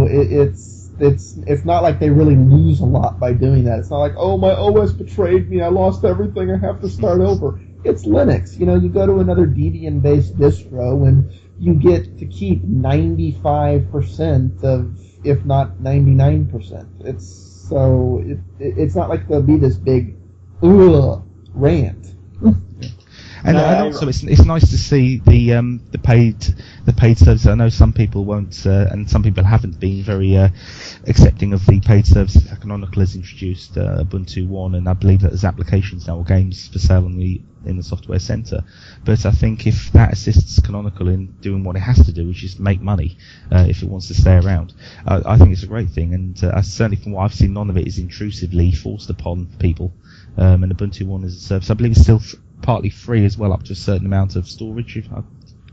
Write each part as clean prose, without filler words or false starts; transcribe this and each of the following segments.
it's not like they really lose a lot by doing that. It's not like, oh, my OS betrayed me, I lost everything, I have to start over. It's Linux. You go to another Debian-based distro and you get to keep 95% of, if not 99%. It's not like there'll be this big rant. And also, it's nice to see the paid services. I know some people won't, and some people haven't been very accepting of the paid services that Canonical has introduced, Ubuntu One, and I believe that there's applications now or games for sale in the software centre. But I think if that assists Canonical in doing what it has to do, which is make money, if it wants to stay around, I think it's a great thing. And certainly from what I've seen, none of it is intrusively forced upon people. And Ubuntu One is a service. I believe it's still partly free as well, up to a certain amount of storage. If I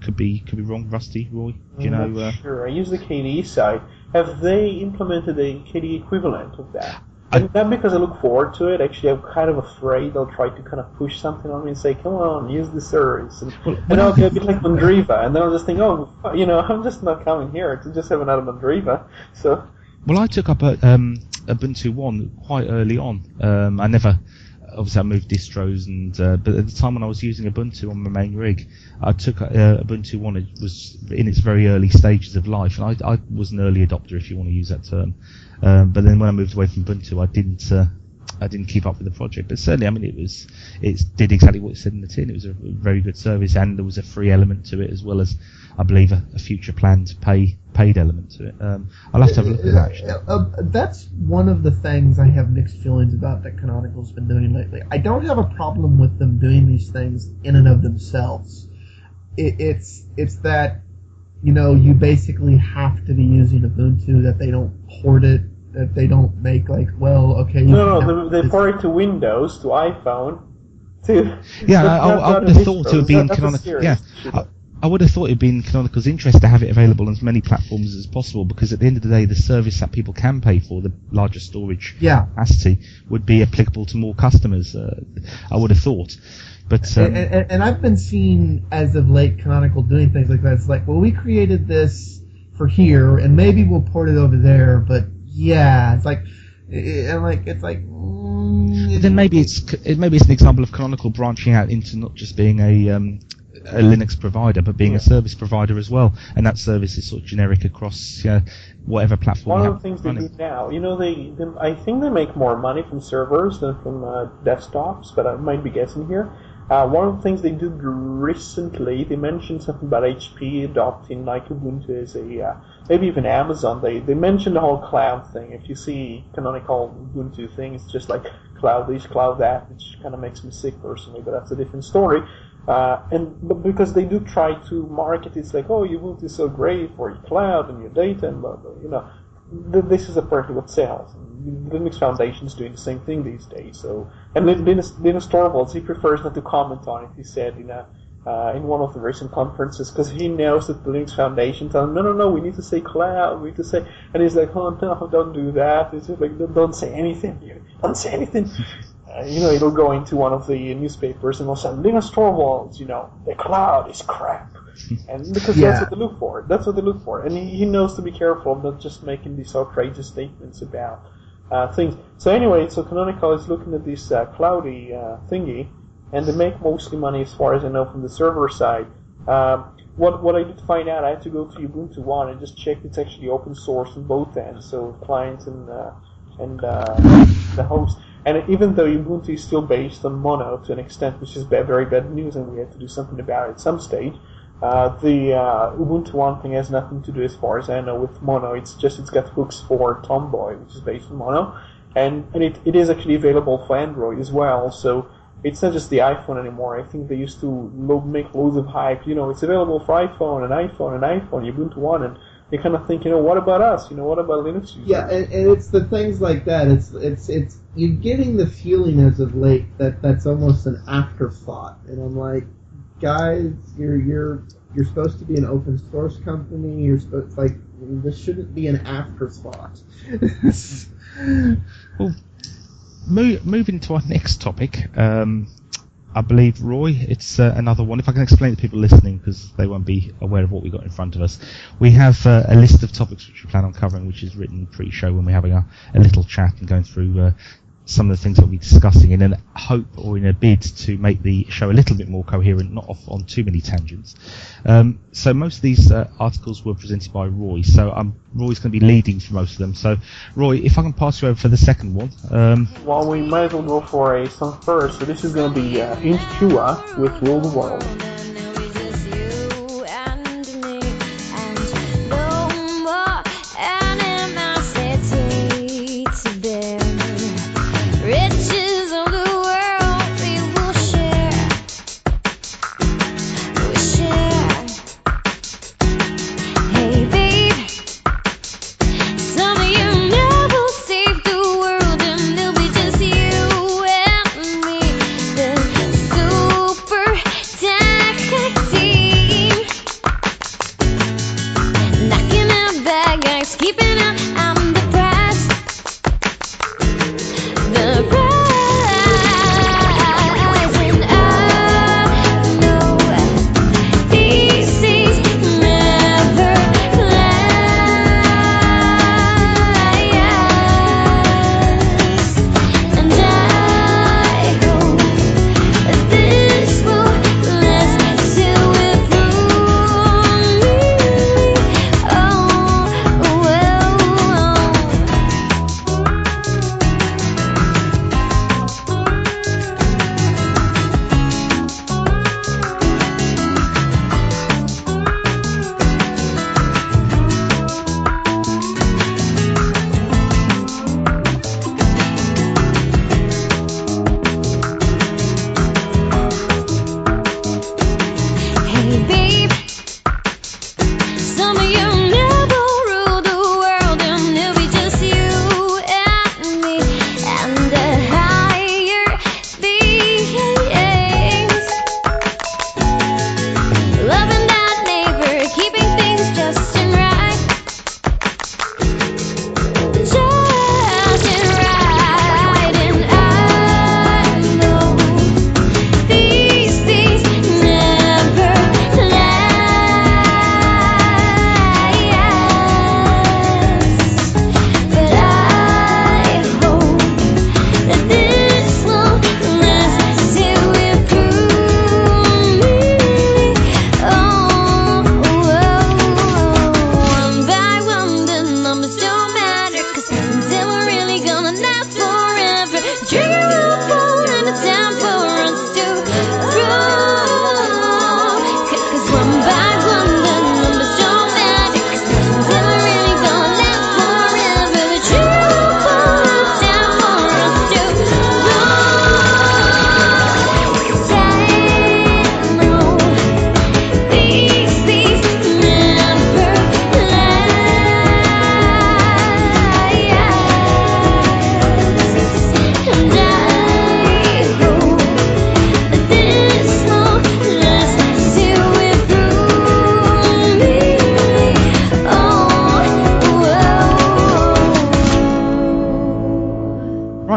could be wrong, Rusty, Roy. Do you know? I'm not sure. I use the KDE side. Have they implemented a KDE equivalent of that? And not because I look forward to it. Actually, I'm kind of afraid they'll try to kind of push something on me and say, "Come on, use the service." And I'll be a bit like Mandriva, and then I'll just think, "Oh, I'm just not coming here to just have another Mandriva." So. Well, I took up Ubuntu One quite early on. Obviously, I moved distros, but at the time when I was using Ubuntu on my main rig, I took Ubuntu One. It was in its very early stages of life, and I was an early adopter, if you want to use that term. But then when I moved away from Ubuntu, I didn't keep up with the project. But certainly, I mean, it did exactly what it said in the tin. It was a very good service, and there was a free element to it, as well as, I believe, a future planned paid element to it. I'll have to have a look at that, actually. That's one of the things I have mixed feelings about that Canonical's been doing lately. I don't have a problem with them doing these things in and of themselves. It's that, you basically have to be using Ubuntu, that they don't port it, that they don't make they port it to Windows, to iPhone, to... Yeah, I would have thought it would be in Canonical... Yeah, I would have thought it would be in Canonical's interest to have it available on as many platforms as possible, because at the end of the day, the service that people can pay for, the larger storage capacity, would be applicable to more customers, I would have thought. But and I've been seeing, as of late, Canonical doing things like that. It's like, well, we created this for here, and maybe we'll port it over there, but it's like... Then maybe it's an example of Canonical branching out into not just being a Linux provider, but being a service provider as well, and that service is sort of generic across whatever platform. One of the things they do now, I think they make more money from servers than from desktops, but I might be guessing here. One of the things they did recently, they mentioned something about HP adopting like Ubuntu as maybe even Amazon. They mentioned the whole cloud thing. If you see Canonical Ubuntu thing, it's just like cloud this, cloud that, which kind of makes me sick personally, but that's a different story. But because they do try to market, it's like, oh, Ubuntu is so great for your cloud and your data, and blah, blah, this is apparently what sells. The Linux Foundation is doing the same thing these days. So, and Linus Torvalds, he prefers not to comment on it. He said in one of the recent conferences, because he knows that the Linux Foundation tells him, no, we need to say cloud, we need to say, and he's like, oh no, don't do that. It's just like, don't say anything here, don't say anything. It'll go into one of the newspapers and they'll say, Linus Torvalds, the cloud is crap. And because that's what they look for. That's what they look for. And he knows to be careful of not just making these outrageous statements about things. So anyway, Canonical is looking at this cloudy thingy, and they make mostly money, as far as I know, from the server side. What I did find out, I had to go to Ubuntu One and just check it's actually open source on both ends, so clients and the host. And even though Ubuntu is still based on Mono to an extent, which is very bad news, and we had to do something about it at some stage, the Ubuntu One thing has nothing to do, as far as I know, with Mono. It's got hooks for Tomboy, which is based on Mono, and it is actually available for Android as well. So it's not just the iPhone anymore. I think they used to make loads of hype. It's available for iPhone, Ubuntu One, and you kind of think, what about us? What about Linux users? Yeah, and it's the things like that. It's you're getting the feeling as of late that that's almost an afterthought, and I'm like, guys, you're supposed to be an open source company. This shouldn't be an afterthought. Well, moving to our next topic. I believe, Roy, it's another one. If I can explain to people listening, because they won't be aware of what we've got in front of us. We have a list of topics which we plan on covering, which is written pre-show when we're having a little chat and going through some of the things that we'll be discussing in a hope or in a bid to make the show a little bit more coherent, not off on too many tangents. So most of these articles were presented by Roy, so Roy's going to be leading for most of them. So, Roy, if I can pass you over for the second one. Well, we might as well go for a song first. So this is going to be Inch Chua with Rule the World.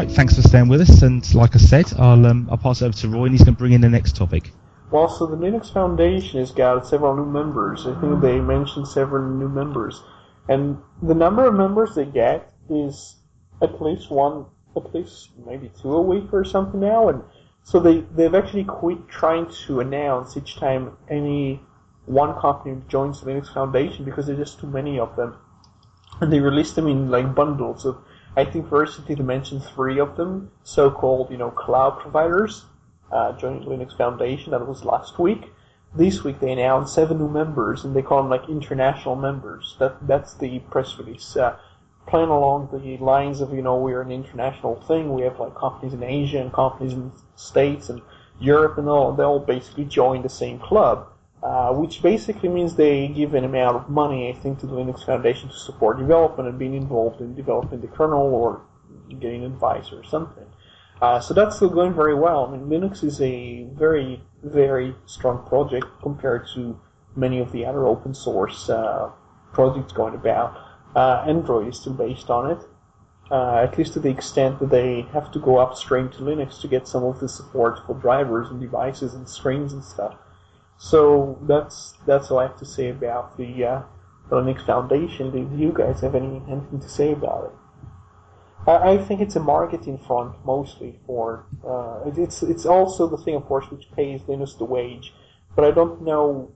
Thanks for staying with us, and like I said, I'll pass it over to Roy, and he's going to bring in the next topic. Well, so the Linux Foundation has got several new members. I think they mentioned several new members, and the number of members they get is at least maybe two a week or something now, and so they've actually quit trying to announce each time any one company joins the Linux Foundation because there's just too many of them, and they release them in like bundles of. I think first they mentioned 3 of them, so-called, cloud providers, joining the Linux Foundation. That was last week. This week they announced 7 new members, and they call them like international members. That's the press release. Playing along the lines of, we're an international thing. We have like companies in Asia and companies in the States and Europe and all. They all basically join the same club. Which basically means they give an amount of money, I think, to the Linux Foundation to support development and being involved in developing the kernel or getting advice or something. So that's still going very well. I mean, Linux is a very, very strong project compared to many of the other open source projects going about. Android is still based on it. at least to the extent that they have to go upstream to Linux to get some of the support for drivers and devices and screens and stuff. So that's all I have to say about the Linux Foundation. Do you guys have anything to say about it? I think it's a marketing front mostly for it's also the thing, of course, which pays Linus the wage. But I don't know